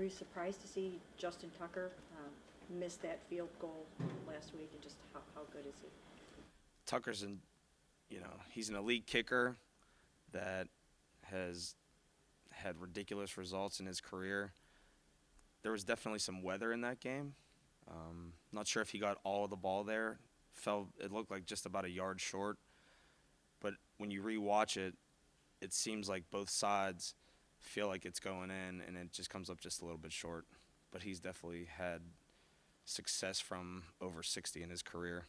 were you surprised to see Justin Tucker miss that field goal last week, and just how good is he? Tucker's he's an elite kicker that has had ridiculous results in his career. There was definitely some weather in that game. Not sure if he got all of the ball there. It looked like just about a yard short. But when you rewatch it, it seems like both sides feel like it's going in, and it just comes up just a little bit short. But he's definitely had success from over 60 in his career.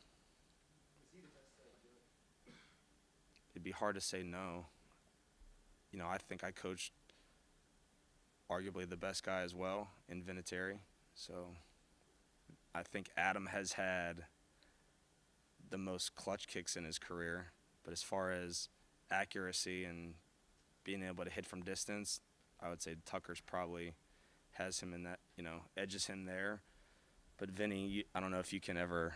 It'd be hard to say no. I think I coached arguably the best guy as well in Vinatieri. So I think Adam has had the most clutch kicks in his career. But as far as accuracy and being able to hit from distance, I would say Tucker's probably has him in that, edges him there. But Vinny, I don't know if you can ever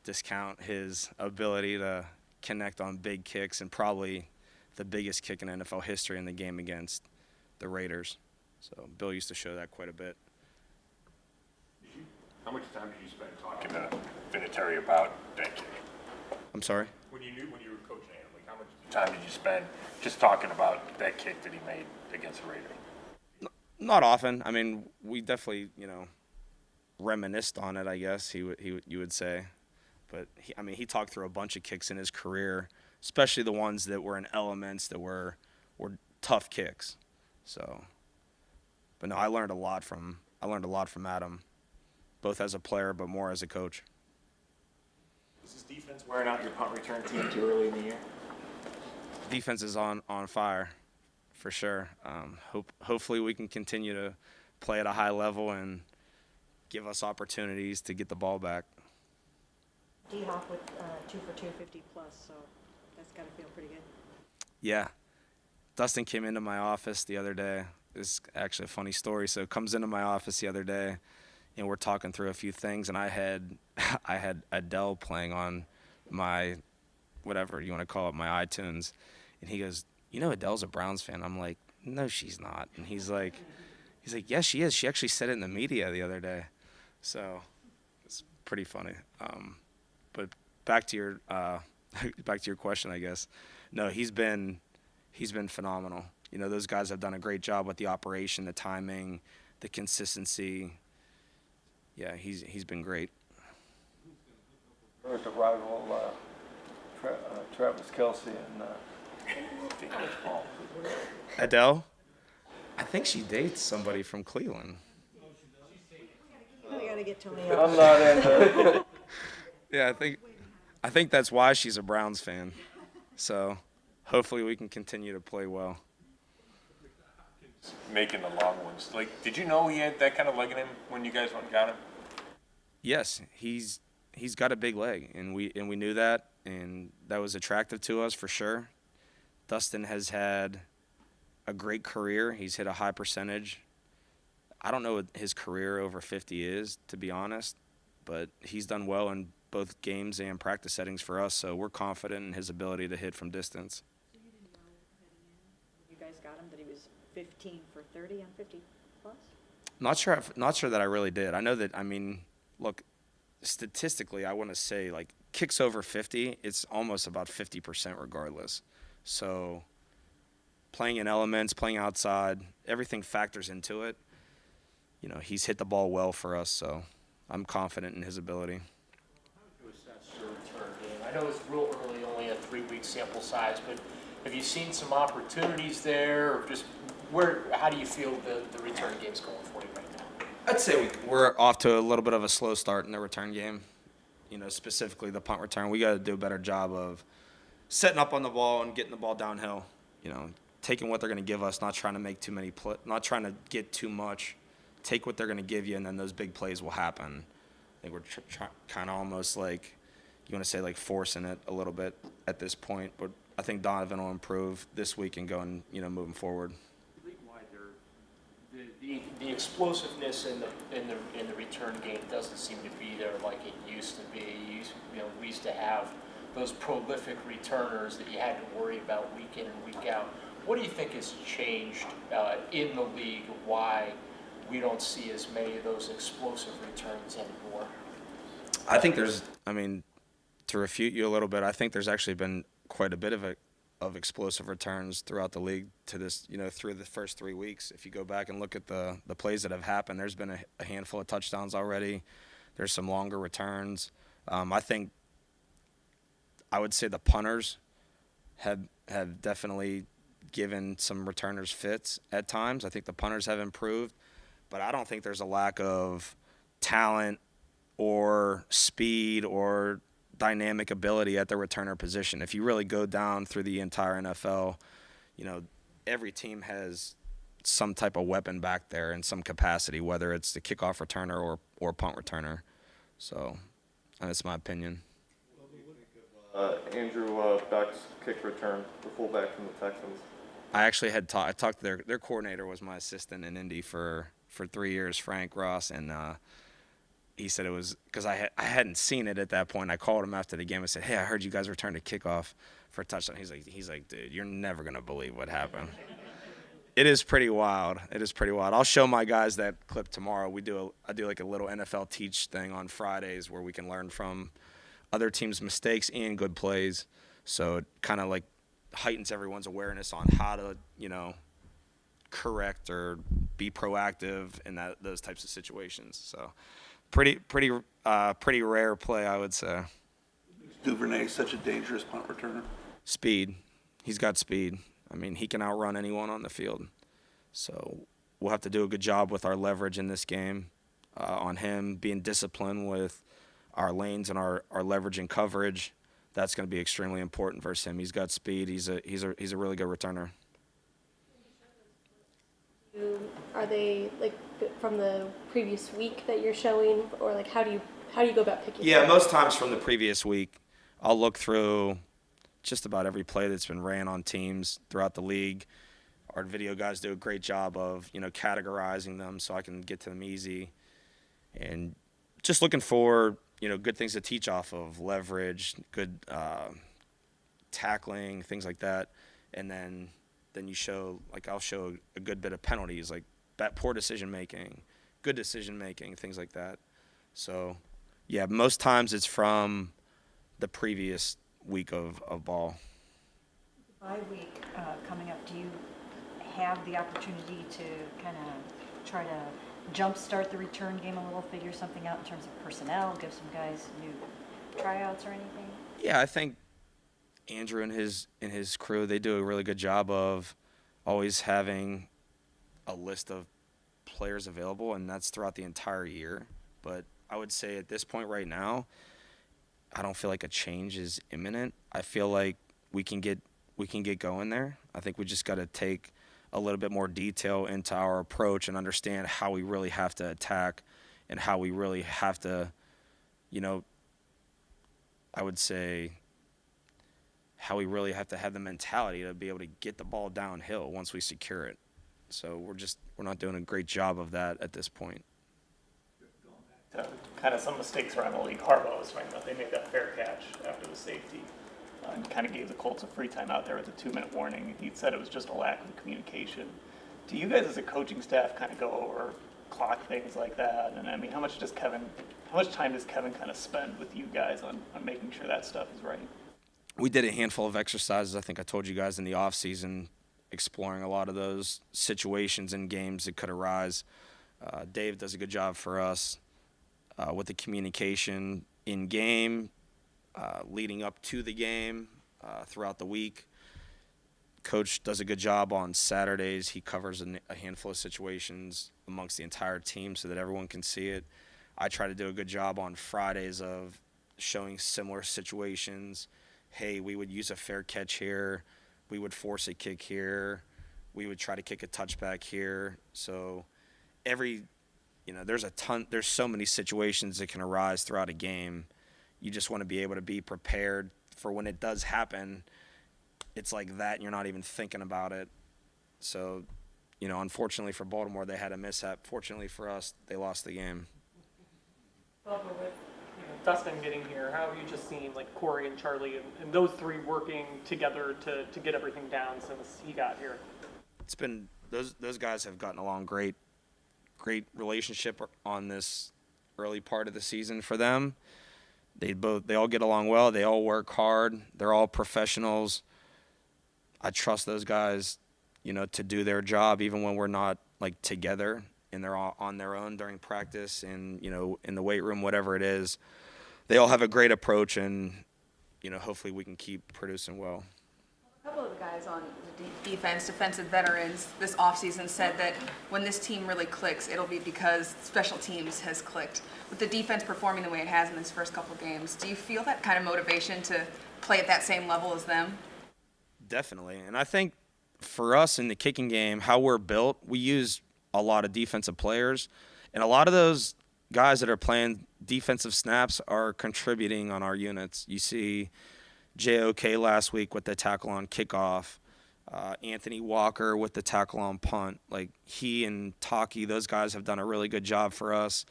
discount his ability to connect on big kicks, and probably the biggest kick in NFL history in the game against the Raiders. So Bill used to show that quite a bit. How much time did you spend talking to Vinatieri about that kick? I'm sorry? When you were coaching him, how much time did you spend just talking about that kick that he made against the Raiders? Not often. I mean, we definitely, reminisced on it, I guess you would say. But he talked through a bunch of kicks in his career, especially the ones that were in elements that were tough kicks. So, but no, I learned a lot from Adam, both as a player but more as a coach. Is this defense wearing out your punt return team too early in the year? Defense is on fire, for sure. Hopefully we can continue to play at a high level and give us opportunities to get the ball back. D-Hop with 2 for 250 plus, so that's got to feel pretty good. Yeah. Dustin came into my office the other day. This is actually a funny story. So comes into my office the other day, and we're talking through a few things, and I had Adele playing on my, whatever you want to call it, my iTunes. And he goes, Adele's a Browns fan. I'm like, no, she's not. And he's like, yes, she is. She actually said it in the media the other day. So it's pretty funny. But back to your question, I guess. No, he's been phenomenal. Those guys have done a great job with the operation, the timing, the consistency. Yeah, he's been great. There's a rival, Travis Kelce and Adele? I think she dates somebody from Cleveland. We got to get Tony I'm not in Yeah, I think that's why she's a Browns fan. So hopefully we can continue to play well. Making the long ones. Did you know he had that kind of leg in him when you guys went and got him? Yes, he's got a big leg, and we knew that, and that was attractive to us for sure. Dustin has had a great career. He's hit a high percentage. I don't know what his career over 50 is, to be honest, but he's done well in both games and practice settings for us, so we're confident in his ability to hit from distance. So you didn't know heading in, you guys got him, that he was 15 for 30 on 50 plus? Not sure that I really did. I know that, look, statistically, I want to say, kicks over 50, it's almost about 50% regardless. So playing in elements, playing outside, everything factors into it. He's hit the ball well for us, so I'm confident in his ability. How would you assess your return game? I know it's real early, only a 3-week sample size, but have you seen some opportunities there, or just how do you feel the return game's going for you right now? I'd say we're off to a little bit of a slow start in the return game. Specifically the punt return. We got to do a better job of setting up on the ball and getting the ball downhill. Taking what they're going to give us, not trying to make too many not trying to get too much. Take what they're going to give you, and then those big plays will happen. I think we're kind of almost forcing it a little bit at this point. But I think Donovan will improve this week and going, moving forward. League-wide, the explosiveness in the return game doesn't seem to be there like it used to be. We used to have those prolific returners that you had to worry about week in and week out. What do you think has changed in the league? Why we don't see as many of those explosive returns anymore? I think to refute you a little bit, I think there's actually been quite a bit of explosive returns throughout the league to this, through the first 3 weeks. If you go back and look at the plays that have happened, there's been a handful of touchdowns already. There's some longer returns. I would say the punters have definitely given some returners fits at times. I think the punters have improved, but I don't think there's a lack of talent or speed or dynamic ability at the returner position. If you really go down through the entire NFL, every team has some type of weapon back there in some capacity, whether it's the kickoff returner or punt returner. So that's my opinion. Andrew Beck's kick return, the fullback from the Texans. I actually I talked to their coordinator was my assistant in Indy for 3 years, Frank Ross, and he said it was because I hadn't seen it at that point. I called him after the game and said, "Hey, I heard you guys returned a kickoff for a touchdown." He's like, "Dude, you're never gonna believe what happened." It is pretty wild. I'll show my guys that clip tomorrow. I do like a little NFL teach thing on Fridays where we can learn from other teams' mistakes and good plays. So it kind of like heightens everyone's awareness on how to, correct or be proactive in those types of situations. So pretty rare play, I would say. Duvernay such a dangerous punt returner? Speed. He's got speed. He can outrun anyone on the field. So we'll have to do a good job with our leverage in this game on him, being disciplined with our lanes and our leverage and coverage. That's going to be extremely important versus him. He's got speed. He's a really good returner. Are they like from the previous week that you're showing, or like how do you go about picking? Yeah, most times from the previous week, I'll look through just about every play that's been ran on teams throughout the league. Our video guys do a great job of categorizing them so I can get to them easy, and just looking for good things to teach off of, leverage, good tackling, things like that, and then you show, I'll show a good bit of penalties, like poor decision making, good decision making, things like that. So, yeah, most times it's from the previous week of ball. Bye week coming up, do you have the opportunity to kind of try to jumpstart the return game a little, figure something out in terms of personnel, give some guys new tryouts or anything? Yeah, I think Andrew and his crew, they do a really good job of always having a list of players available, and that's throughout the entire year. But I would say at this point right now, I don't feel like a change is imminent. I feel like we can get going there. I think we just got to take a little bit more detail into our approach and understand how we really have to attack and how we really have to, I would say, how we really have to have the mentality to be able to get the ball downhill once we secure it. So we're not doing a great job of that at this point. Kind of some mistakes around the league. Harbaugh was talking about they made that fair catch after the safety and kind of gave the Colts a free time out there with a 2-minute warning. He said it was just a lack of communication. Do you guys as a coaching staff kind of go over clock things like that? And how much time does Kevin kind of spend with you guys on making sure that stuff is right? We did a handful of exercises, I think I told you guys, in the off season, exploring a lot of those situations and games that could arise. Dave does a good job for us with the communication in game, leading up to the game, throughout the week. Coach does a good job on Saturdays. He covers a handful of situations amongst the entire team so that everyone can see it. I try to do a good job on Fridays of showing similar situations. Hey, we would use a fair catch here. We would force a kick here. We would try to kick a touchback here. So there's so many situations that can arise throughout a game. You just want to be able to be prepared for when it does happen. It's like that, and you're not even thinking about it. So, unfortunately for Baltimore, they had a mishap. Fortunately for us, they lost the game. Bubba, with Dustin getting here, how have you just seen Corey and Charlie and those three working together to get everything down since he got here? It's been those guys have gotten along great great relationship on this early part of the season for them. They all get along well. They all work hard. They're all professionals. I trust those guys, to do their job even when we're not like together and they're all on their own during practice and, in the weight room, whatever it is. They all have a great approach and, hopefully we can keep producing well. A couple of the guys on the defensive veterans this offseason said that when this team really clicks, it'll be because special teams has clicked. With the defense performing the way it has in these first couple of games, do you feel that kind of motivation to play at that same level as them? Definitely. And I think for us in the kicking game, how we're built, we use a lot of defensive players. And a lot of those guys that are playing defensive snaps are contributing on our units. You see JOK last week with the tackle on kickoff, Anthony Walker with the tackle on punt. Like he and Taki, those guys have done a really good job for us.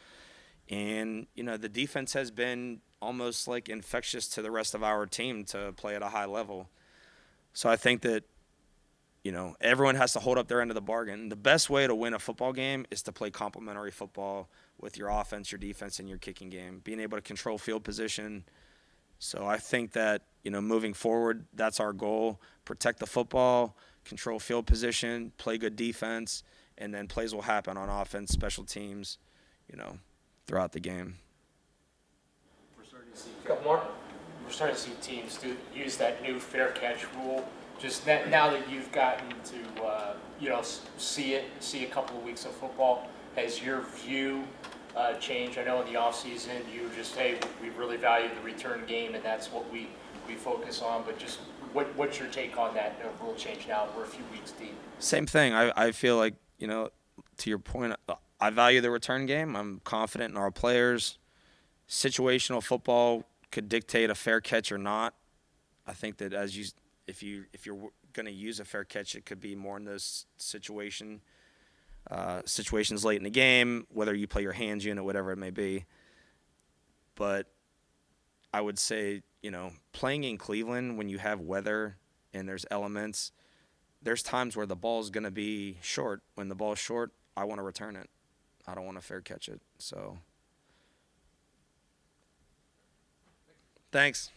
And, the defense has been almost like infectious to the rest of our team to play at a high level. So I think that, everyone has to hold up their end of the bargain. The best way to win a football game is to play complementary football with your offense, your defense, and your kicking game, being able to control field position. So I think that, moving forward, that's our goal. Protect the football, control field position, play good defense, and then plays will happen on offense, special teams, throughout the game. We're starting to see a couple more. We're starting to see teams use that new fair catch rule. Just that now that you've gotten to see a couple of weeks of football, has your view changed? I know in the off season you just we really value the return game and that's what we focus on. But just what's your take on that rule change now? We're a few weeks deep. Same thing. I feel like to your point, I value the return game. I'm confident in our players. Situational football could dictate a fair catch or not. I think that if you're going to use a fair catch, it could be more in those situations late in the game, whether you play your hands unit, whatever it may be. But I would say, playing in Cleveland when you have weather and there's elements, there's times where the ball's going to be short. When the ball's short, I want to return it. I don't want to fair catch it. So, thanks.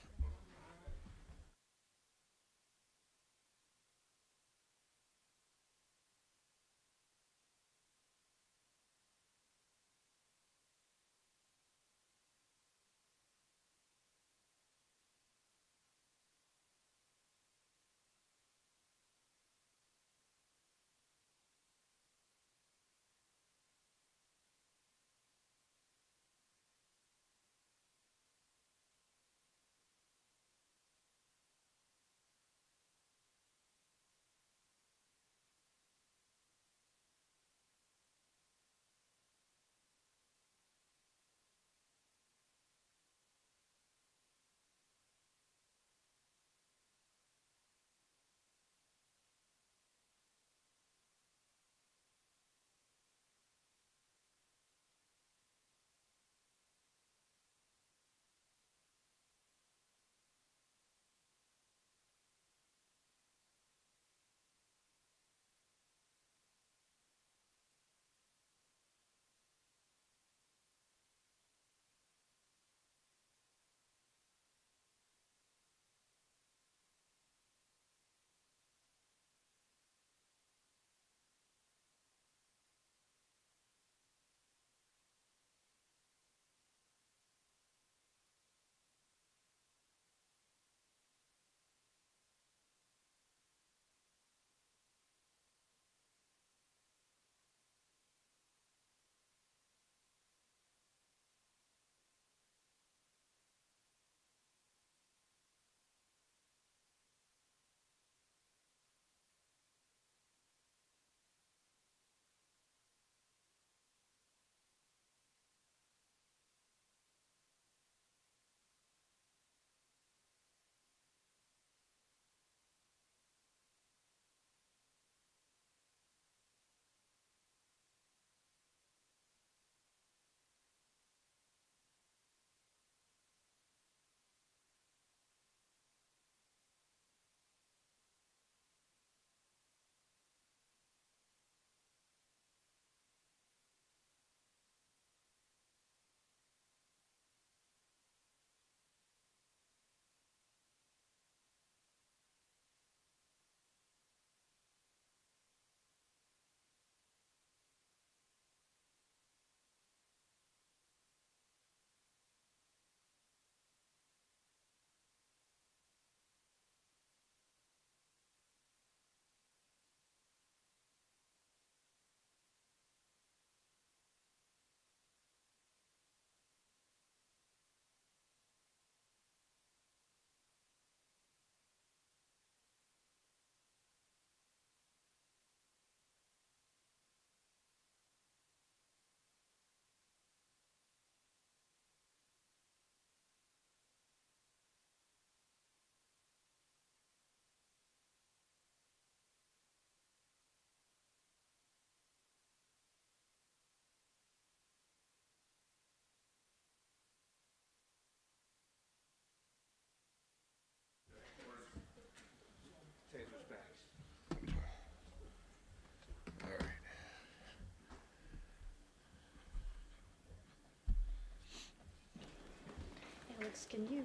Alex, can you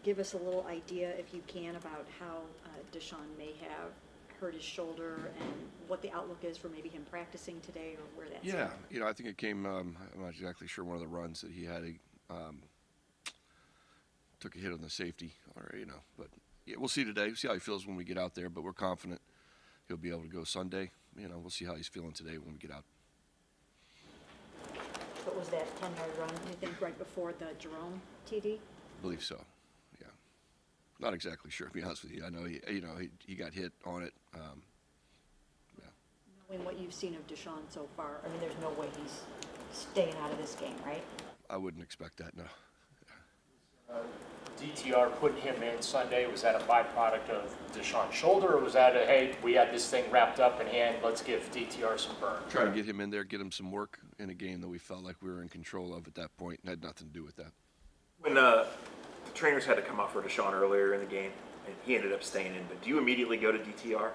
give us a little idea, if you can, about how Deshaun may have hurt his shoulder and what the outlook is for maybe him practicing today or where that's Yeah, at? I think it came, I'm not exactly sure, one of the runs that he had, took a hit on the safety, or, but yeah, we'll see today. We'll see how he feels when we get out there, but we're confident he'll be able to go Sunday. We'll see how he's feeling today when we get out. What was that 10-yard run, you think, right before the Jerome TD? I believe so, yeah. Not exactly sure, to be honest with you. I know he got hit on it. Yeah. Knowing what you've seen of Deshaun so far, I mean, there's no way he's staying out of this game, right? I wouldn't expect that, no. DTR putting him in Sunday, was that a byproduct of Deshaun's shoulder, or was that a, hey, we had this thing wrapped up in hand, let's give DTR some burn? Trying to get him in there, get him some work in a game that we felt like we were in control of at that point, and had nothing to do with that. When the trainers had to come off for Deshaun earlier in the game, and he ended up staying in, but do you immediately go to DTR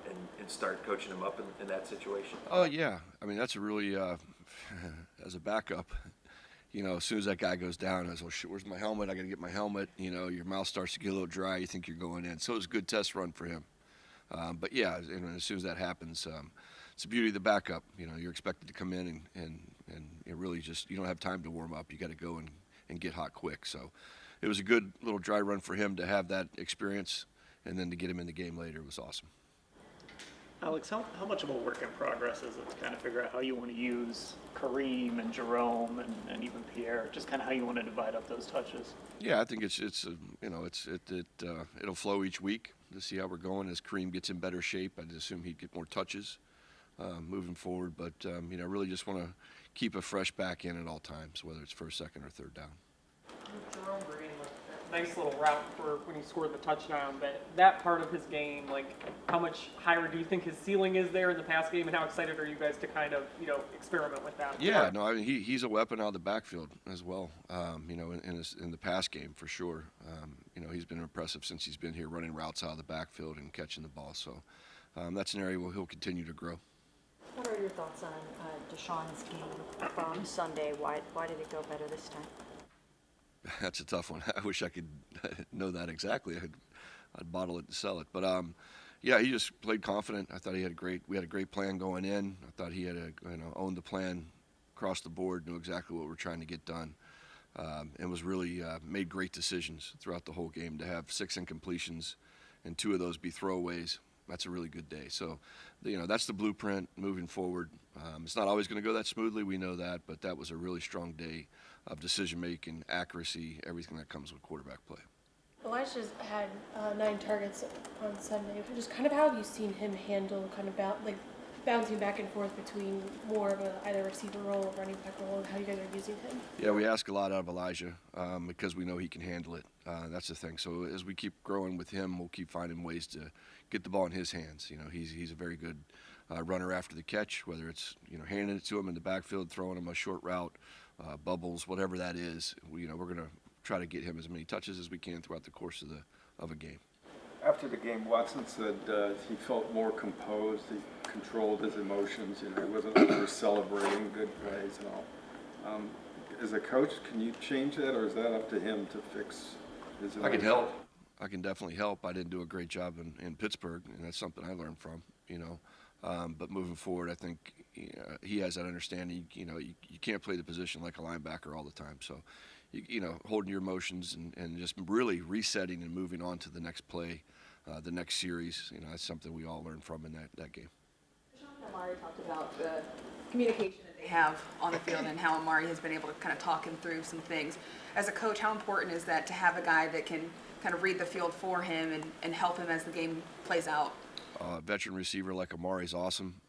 and start coaching him up in that situation? Oh, yeah. I mean, that's a really, as a backup, as soon as that guy goes down, I was, well, shit, where's my helmet? I got to get my helmet. Your mouth starts to get a little dry. You think you're going in. So it was a good test run for him. But, yeah, as soon as that happens, it's the beauty of the backup. You're expected to come in and it really just, you don't have time to warm up. You got to go and get hot quick. So it was a good little dry run for him to have that experience, and then to get him in the game later was awesome. Alex, how much of a work in progress is it to kind of figure out how you want to use Kareem and Jerome and even Pierre, just kind of how you want to divide up those touches? Yeah, I think it'll flow each week to see how we're going. As Kareem gets in better shape, I'd assume he'd get more touches moving forward. But really just want to keep a fresh back in at all times, whether it's first, second, or third down. Jerome Green, nice little route for when he scored the touchdown, but that part of his game, how much higher do you think his ceiling is there in the pass game, and how excited are you guys to kind of, experiment with that? Yeah, no, I mean, he's a weapon out of the backfield as well, in the pass game for sure. He's been impressive since he's been here, running routes out of the backfield and catching the ball. So that's an area where he'll continue to grow. What are your thoughts on Deshaun's game from Sunday? Why did it go better this time? That's a tough one. I wish I could know that exactly. I'd bottle it and sell it. But yeah, he just played confident. I thought we had a great plan going in. I thought he had owned the plan across the board, knew exactly what we're trying to get done, and was really made great decisions throughout the whole game. To have 6 incompletions and 2 of those be throwaways, that's a really good day. So, that's the blueprint moving forward. It's not always going to go that smoothly, we know that, but that was a really strong day of decision-making, accuracy, everything that comes with quarterback play. Elijah's had 9 targets on Sunday. Just kind of how have you seen him handle kind of bouncing back and forth between more of either receiver role or running back role, and how you guys are using him? Yeah, we ask a lot out of Elijah because we know he can handle it. That's the thing. So as we keep growing with him, we'll keep finding ways to get the ball in his hands. He's a very good runner after the catch, whether it's handing it to him in the backfield, throwing him a short route, bubbles, whatever that is. We're going to try to get him as many touches as we can throughout the course of a game. After the game, Watson said he felt more composed, he controlled his emotions, he wasn't over celebrating good plays and all. As a coach, can you change that, or is that up to him to fix his emotions? I can help. I can definitely help. I didn't do a great job in Pittsburgh, and that's something I learned from, But moving forward, I think he has that understanding. You can't play the position like a linebacker all the time. So, holding your emotions and just really resetting and moving on to the next play, the next series. That's something we all learned from in that game. Sean and Amari talked about the communication that they have on the field and how Amari has been able to kind of talk him through some things. As a coach, how important is that to have a guy that can kind of read the field for him and help him as the game plays out? Veteran receiver like Amari's awesome.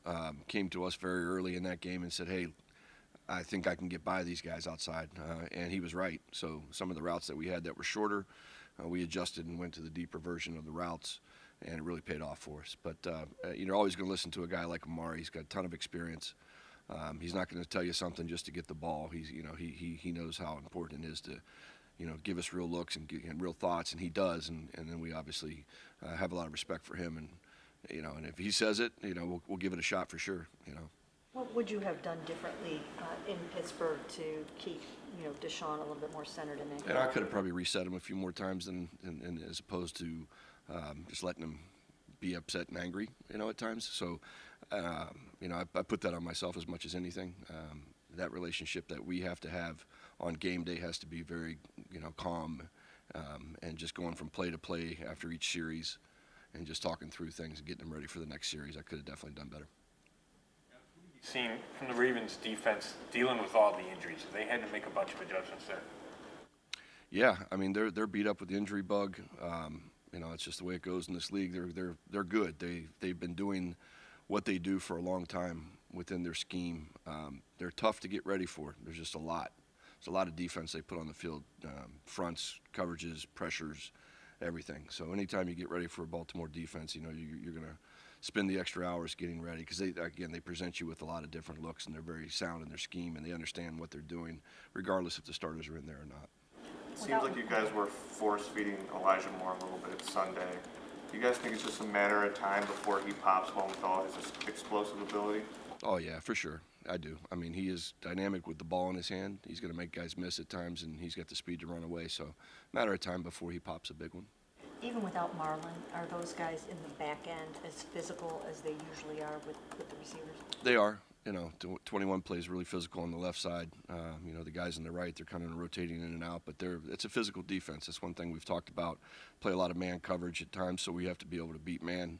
Came to us very early in that game and said, hey, I think I can get by these guys outside. And he was right. So some of the routes that we had that were shorter, we adjusted and went to the deeper version of the routes, and it really paid off for us. But you're always going to listen to a guy like Amari. He's got a ton of experience. He's not going to tell you something just to get the ball. He knows how important it is to give us real looks and real thoughts, and he does. And then we obviously have a lot of respect for him. And and if he says it, we'll give it a shot for sure. What would you have done differently in Pittsburgh to keep Deshaun a little bit more centered in that. And I could have probably reset him a few more times than as opposed to just letting him be upset and angry, at times. So, I put that on myself as much as anything. That relationship that we have to have on game day has to be very, calm, and just going from play to play after each series and just talking through things and getting them ready for the next series. I could have definitely done better. Seen from the Ravens defense dealing with all the injuries, they had to make a bunch of adjustments there. Yeah, I mean they're beat up with the injury bug. It's just the way it goes in this league. They're good. They've been doing what they do for a long time within their scheme. They're tough to get ready for. There's just a lot. There's a lot of defense they put on the field, fronts, coverages, pressures, everything. So anytime you get ready for a Baltimore defense, you're going to spend the extra hours getting ready because they present you with a lot of different looks, and they're very sound in their scheme, and they understand what they're doing regardless if the starters are in there or not. It seems like you guys were force-feeding Elijah Moore a little bit Sunday. Do you guys think it's just a matter of time before he pops home with all his explosive ability? Oh, yeah, for sure. I do. I mean, he is dynamic with the ball in his hand. He's going to make guys miss at times, and he's got the speed to run away. So, matter of time before he pops a big one. Even without Marlon, are those guys in the back end as physical as they usually are with the receivers? They are. 21 plays really physical on the left side. The guys on the right, they're kind of rotating in and out, but it's a physical defense. That's one thing we've talked about. Play a lot of man coverage at times, so we have to be able to beat man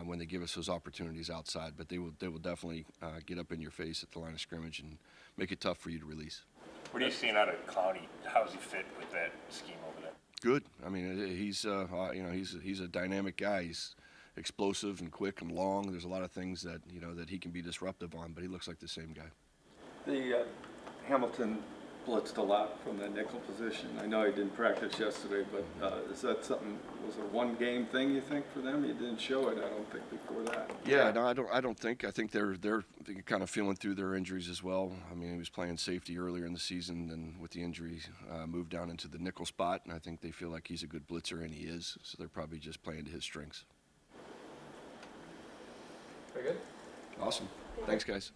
when they give us those opportunities outside. But they will definitely get up in your face at the line of scrimmage and make it tough for you to release. What are you seeing out of Clowney? How does he fit with that scheme over there? Good. I mean, he's a dynamic guy. He's explosive and quick and long. There's a lot of things that that he can be disruptive on, but he looks like the same guy. The Hamilton blitzed a lot from the nickel position. I know he didn't practice yesterday, but is that something? Was it a one-game thing you think for them? You didn't show it, I don't think, before that. Yeah, no, I don't think. I think they're kind of feeling through their injuries as well. I mean, he was playing safety earlier in the season, and with the injury, moved down into the nickel spot, and I think they feel like he's a good blitzer, and he is. So they're probably just playing to his strengths. Very good. Awesome. Thanks, guys.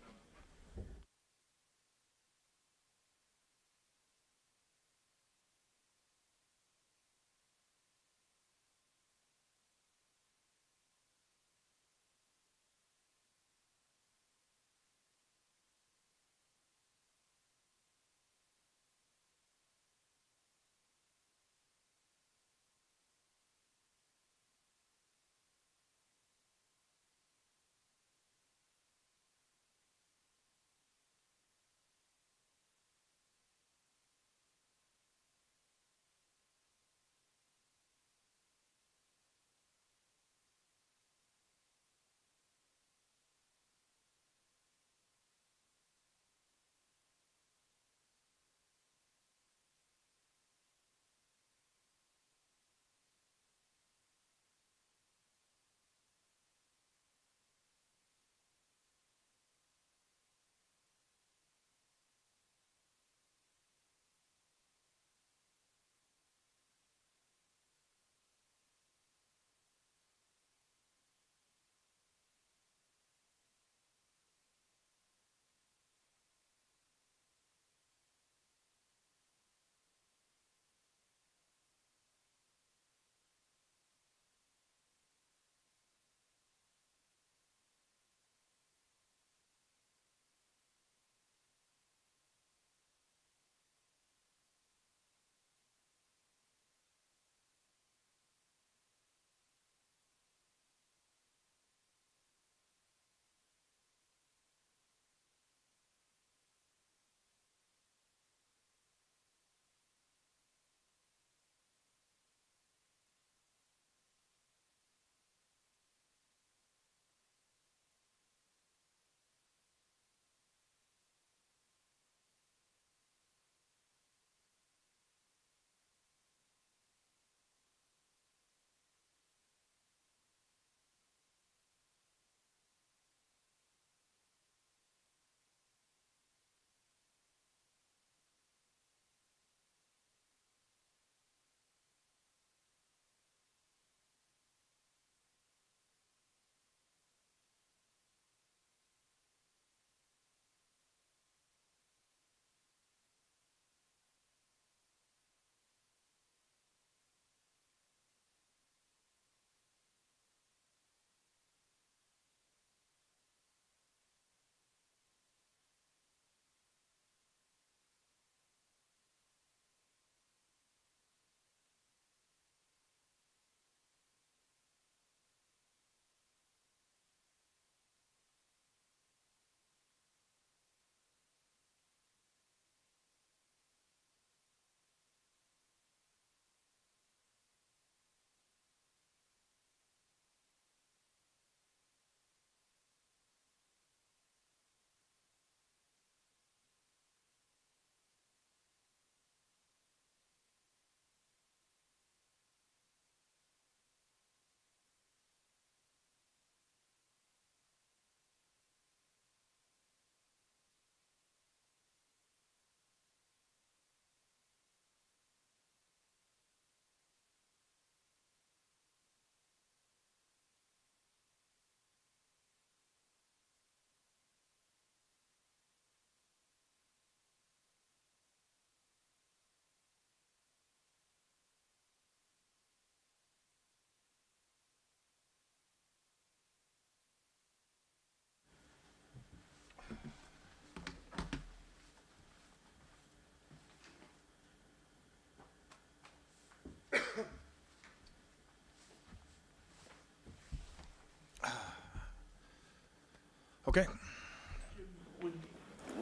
Okay.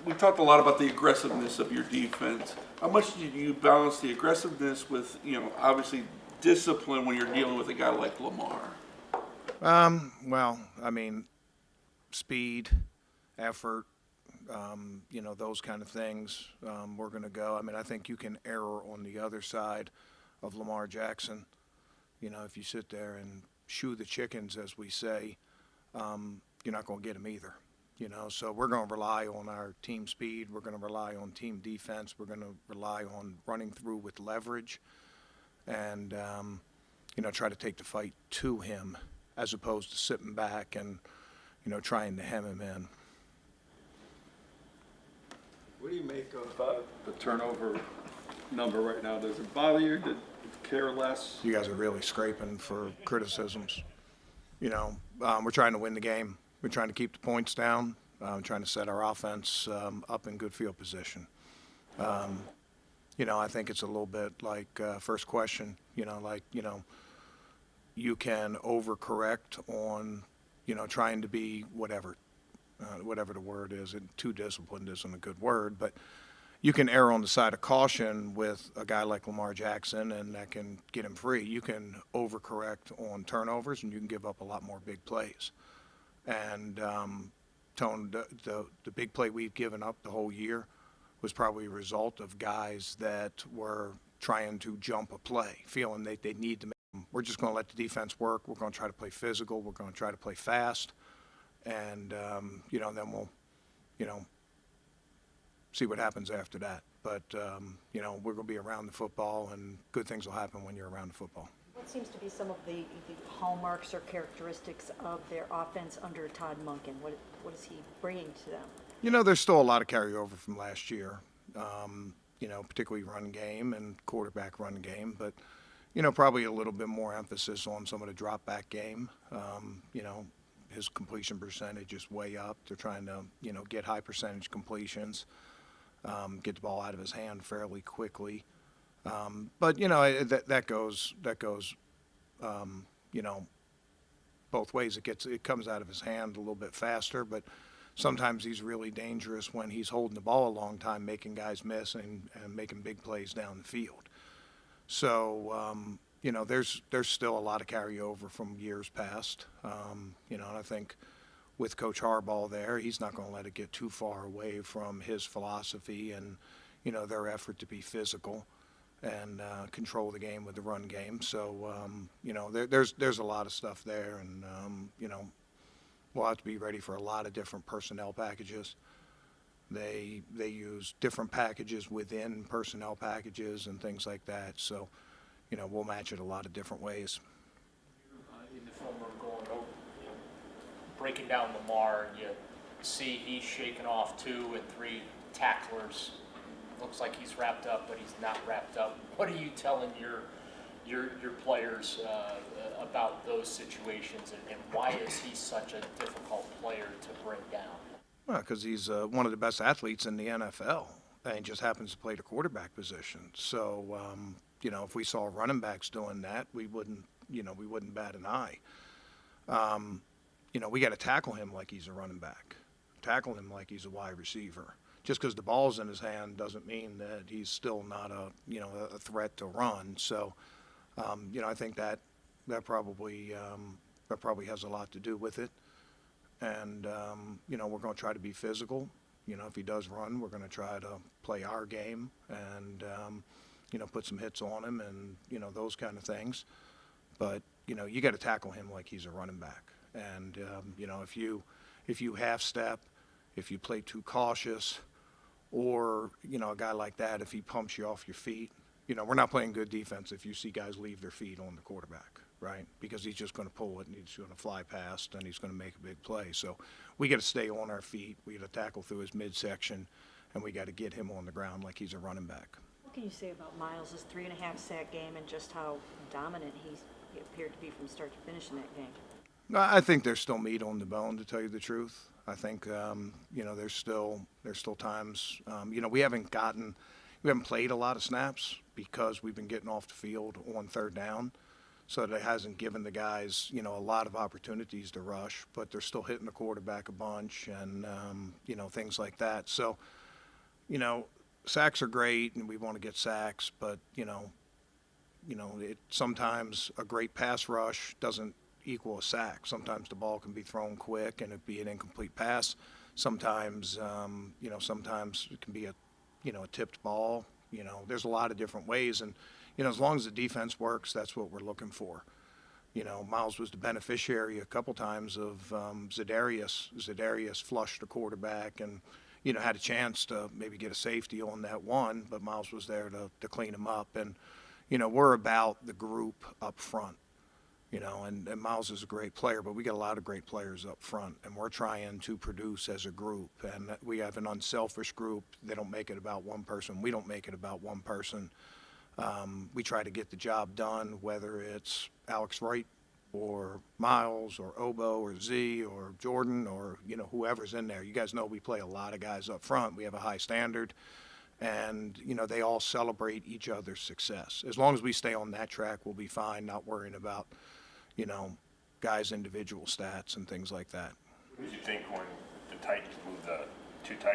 We talked a lot about the aggressiveness of your defense. How much did you balance the aggressiveness with, obviously discipline when you're dealing with a guy like Lamar? Well, I mean, speed, effort, those kind of things, we're going to go. I mean, I think you can err on the other side of Lamar Jackson. If you sit there and shoe the chickens, as we say, you're not going to get him either. So we're going to rely on our team speed. We're going to rely on team defense. We're going to rely on running through with leverage and, try to take the fight to him as opposed to sitting back and, trying to hem him in. What do you make of the turnover number right now? Does it bother you? Did care less? You guys are really scraping for criticisms. We're trying to win the game. We're trying to keep the points down. Trying to set our offense up in good field position. I think it's a little bit like first question. You can overcorrect on, trying to be whatever the word is. And too disciplined isn't a good word, but you can err on the side of caution with a guy like Lamar Jackson, and that can get him free. You can overcorrect on turnovers, and you can give up a lot more big plays. And Tone, the big play we've given up the whole year was probably a result of guys that were trying to jump a play, feeling they need to make them. We're just going to let the defense work. We're going to try to play physical. We're going to try to play fast. And, then we'll, see what happens after that. But, we're going to be around the football, and good things will happen when you're around the football. What seems to be some of the hallmarks or characteristics of their offense under Todd Monken? What is he bringing to them? There's still a lot of carryover from last year, particularly run game and quarterback run game. But, probably a little bit more emphasis on some of the drop back game. His completion percentage is way up. They're trying to, get high percentage completions, get the ball out of his hand fairly quickly. But that goes both ways. It comes out of his hand a little bit faster, but sometimes he's really dangerous when he's holding the ball a long time, making guys miss and making big plays down the field. So there's still a lot of carryover from years past. And I think with Coach Harbaugh there, he's not going to let it get too far away from his philosophy and their effort to be physical and control the game with the run game. So, there's a lot of stuff there, and, we'll have to be ready for a lot of different personnel packages. They use different packages within personnel packages and things like that. So, we'll match it a lot of different ways. In the film room going over, breaking down Lamar, and you see he's shaking off 2 and 3 tacklers. Looks like he's wrapped up, but he's not wrapped up. What are you telling your players about those situations, and why is he such a difficult player to bring down? Well, because he's one of the best athletes in the NFL, and he just happens to play the quarterback position. So, if we saw running backs doing that, we wouldn't bat an eye. We got to tackle him like he's a running back, tackle him like he's a wide receiver. Just because the ball's in his hand doesn't mean that he's still not a threat to run. So, I think that probably has a lot to do with it. And, we're going to try to be physical. If he does run, we're going to try to play our game and, put some hits on him and, those kind of things. But, you got to tackle him like he's a running back. And, if you half step, if you play too cautious, or, a guy like that, if he pumps you off your feet, we're not playing good defense if you see guys leave their feet on the quarterback, right? Because he's just going to pull it and he's going to fly past and he's going to make a big play. So we got to stay on our feet. We got to tackle through his midsection, and we got to get him on the ground like he's a running back. What can you say about Miles' 3.5 sack game and just how dominant he appeared to be from start to finish in that game? I think there's still meat on the bone, to tell you the truth. I think, there's still times, we haven't played a lot of snaps because we've been getting off the field on third down. So that hasn't given the guys, a lot of opportunities to rush, but they're still hitting the quarterback a bunch and, things like that. So, sacks are great and we want to get sacks, but, sometimes a great pass rush doesn't equal a sack. Sometimes the ball can be thrown quick and it be an incomplete pass. Sometimes, sometimes it can be a tipped ball. There's a lot of different ways. And, as long as the defense works, that's what we're looking for. Miles was the beneficiary a couple times of Za'Darius. Za'Darius flushed the quarterback and, had a chance to maybe get a safety on that one, but Miles was there to clean him up. And, we're about the group up front. And Miles is a great player, but we got a lot of great players up front, and we're trying to produce as a group. And we have an unselfish group. They don't make it about one person. We don't make it about one person. We try to get the job done, whether it's Alex Wright or Miles or Obo or Z or Jordan or, whoever's in there. You guys know we play a lot of guys up front. We have a high standard. And, they all celebrate each other's success. As long as we stay on that track, we'll be fine, not worrying about guys' individual stats and things like that. What did you think when the Titans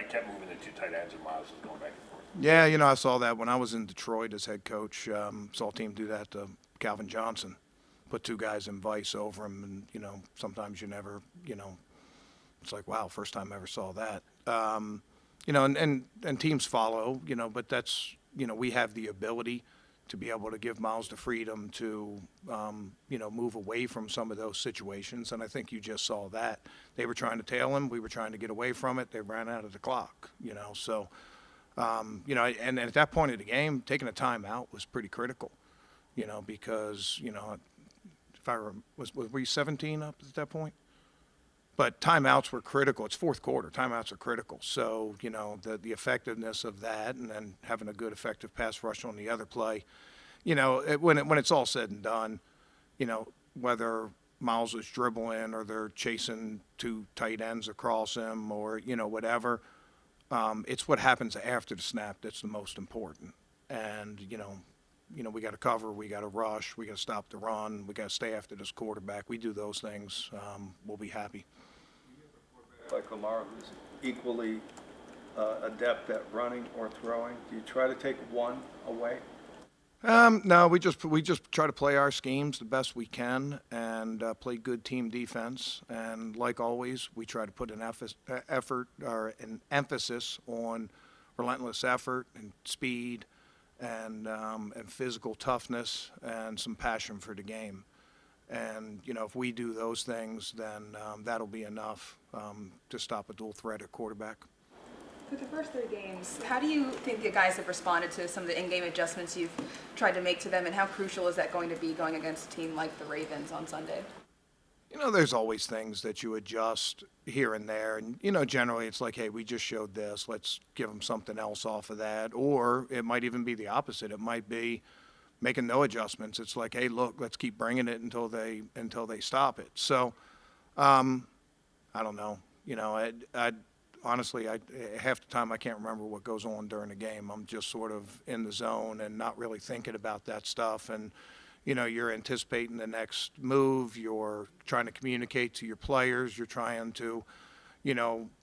kept moving the two tight ends and Miles was going back and forth? Yeah, I saw that when I was in Detroit as head coach. Saw a team do that to Calvin Johnson, put two guys in vice over him, and, sometimes you never, it's like, wow, first time I ever saw that. And teams follow, but that's, we have the ability to be able to give Miles the freedom to, move away from some of those situations. And I think you just saw that. They were trying to tail him. We were trying to get away from it. They ran out of the clock, So, and at that point of the game, taking a timeout was pretty critical, because, if were we 17 up at that point? But timeouts were critical. It's fourth quarter. Timeouts are critical. So, the effectiveness of that and then having a good effective pass rush on the other play, when it's all said and done, whether Miles is dribbling or they're chasing two tight ends across him or, whatever, it's what happens after the snap that's the most important. And, we got to cover, we got to rush, we got to stop the run, we got to stay after this quarterback. We do those things, we'll be happy. Like Lamar, who's equally adept at running or throwing, do you try to take one away? No, we just try to play our schemes the best we can and play good team defense. And like always, we try to put an emphasis on relentless effort and speed and physical toughness and some passion for the game. And, if we do those things, then that'll be enough to stop a dual threat at quarterback. For the first 3 games, how do you think the guys have responded to some of the in-game adjustments you've tried to make to them, and how crucial is that going to be going against a team like the Ravens on Sunday? There's always things that you adjust here and there. And, generally it's like, hey, we just showed this. Let's give them something else off of that. Or it might even be the opposite. It might be making no adjustments. It's like, hey, look, let's keep bringing it until they stop it. So, I don't know. I honestly, half the time I can't remember what goes on during the game. I'm just sort of in the zone and not really thinking about that stuff. And, you're anticipating the next move. You're trying to communicate to your players. You're trying to,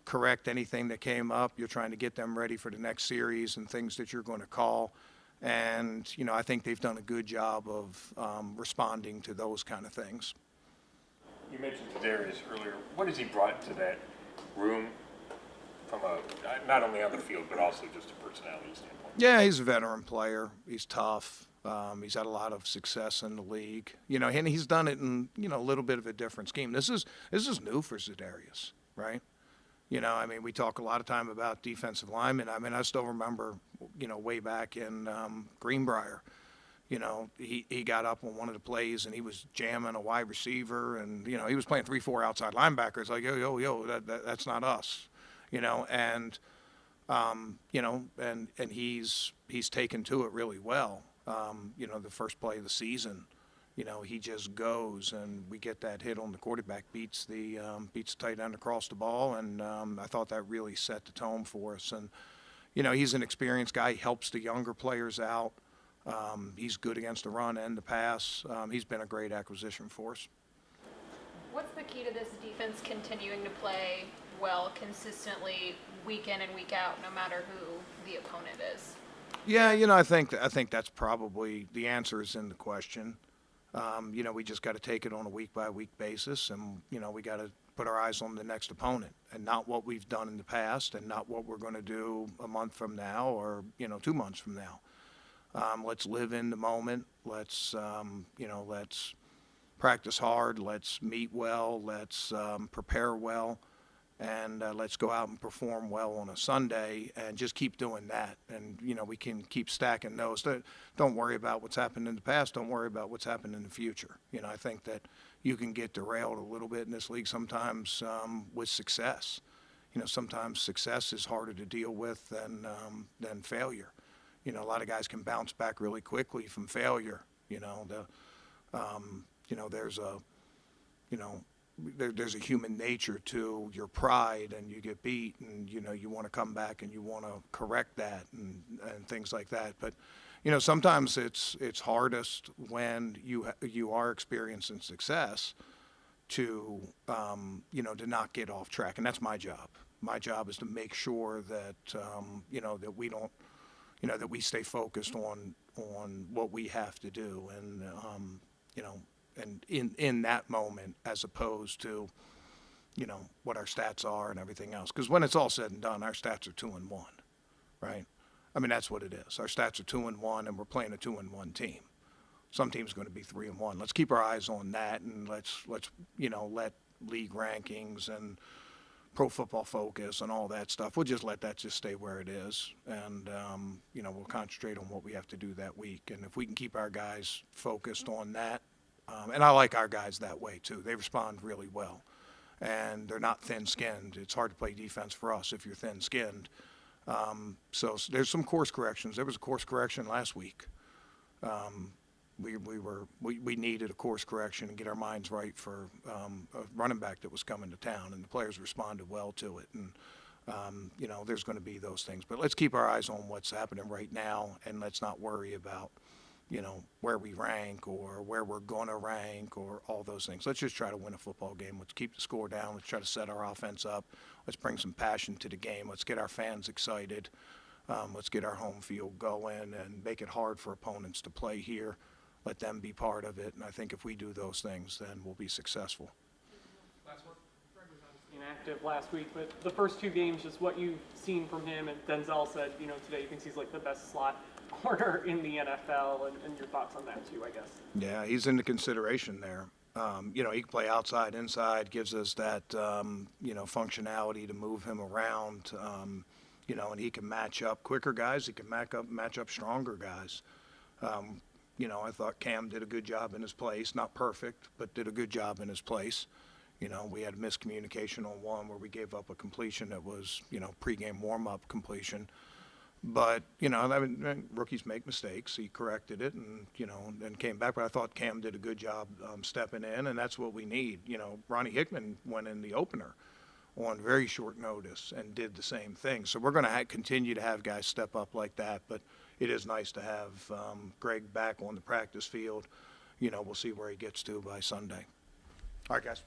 correct anything that came up. You're trying to get them ready for the next series and things that you're going to call. And, I think they've done a good job of responding to those kind of things. You mentioned Darius earlier. What has he brought to that room from not only on the field, but also just a personality standpoint? Yeah, he's a veteran player. He's tough. He's had a lot of success in the league. And he's done it in, a little bit of a different scheme. This is new for Za'Darius, right? We talk a lot of time about defensive linemen. I still remember, way back in Greenbrier, he got up on one of the plays and he was jamming a wide receiver and, he was playing 3-4 outside linebackers like, yo, that's not us, and he's taken to it really well. The first play of the season, he just goes and we get that hit on the quarterback, beats the tight end across the ball. And I thought that really set the tone for us. And, he's an experienced guy. He helps the younger players out. He's good against the run and the pass. He's been a great acquisition for us. What's the key to this defense continuing to play well consistently week in and week out, no matter who the opponent is? Yeah, you know, I think that's probably the answer is in the question. You know, we just got to take it on a week-by-week basis, and, you know, we got to put our eyes on the next opponent and not what we've done in the past and not what we're going to do a month from now or, you know, 2 months from now. Let's live in the moment. Let's, you know, let's practice hard. Let's meet well. Let's prepare well. And let's go out and perform well on a Sunday and just keep doing that. And, you know, we can keep stacking those. Don't worry about what's happened in the past. Don't worry about what's happened in the future. You know, I think that you can get derailed a little bit in this league sometimes with success. You know, sometimes success is harder to deal with than failure. You know, a lot of guys can bounce back really quickly from failure. You know, you know, there's a, you know, there's a human nature to your pride, and you get beat, and, you know, you want to come back and you want to correct that and things like that. But, you know, sometimes it's hardest when you are experiencing success to, you know, to not get off track. And that's my job. My job is to make sure that, you know, that we don't, you know, that we stay focused on what we have to do. And, you know, and in that moment, as opposed to, you know, what our stats are and everything else. Because when it's all said and done, our stats are 2-1, right? I mean, that's what it is. Our stats are 2-1, and we're playing a 2-1 team. Some teams are going to be 3-1. Let's keep our eyes on that, and let's you know, let league rankings and Pro Football Focus and all that stuff, we'll just let that just stay where it is. And, you know, we'll concentrate on what we have to do that week. And if we can keep our guys focused on that, and I like our guys that way, too. They respond really well. And they're not thin-skinned. It's hard to play defense for us if you're thin-skinned. So there's some course corrections. There was a course correction last week. We needed a course correction and get our minds right for a running back that was coming to town, and the players responded well to it. And, you know, there's going to be those things. But let's keep our eyes on what's happening right now, and let's not worry about, you know, where we rank or where we're going to rank or all those things. Let's just try to win a football game. Let's keep the score down. Let's try to set our offense up. Let's bring some passion to the game. Let's get our fans excited. Let's get our home field going and make it hard for opponents to play here. Let them be part of it. And I think if we do those things, then we'll be successful. Last one. Greg was obviously inactive last week, but the first 2 games, just what you've seen from him, and Denzel said, you know, today he thinks he's like the best slot corner in the NFL, and your thoughts on that too, I guess. Yeah, he's into consideration there. You know, he can play outside, inside, gives us that, you know, functionality to move him around, you know, and he can match up quicker guys. He can match up stronger guys. You know, I thought Cam did a good job in his place. Not perfect, but did a good job in his place. You know, we had miscommunication on one where we gave up a completion that was, you know, pregame warm-up completion. But, you know, I mean, rookies make mistakes. He corrected it and, you know, and came back. But I thought Cam did a good job stepping in, and that's what we need. You know, Ronnie Hickman went in the opener on very short notice and did the same thing. So we're going to continue to have guys step up like that. But it is nice to have Greg back on the practice field. You know, we'll see where he gets to by Sunday. All right, guys.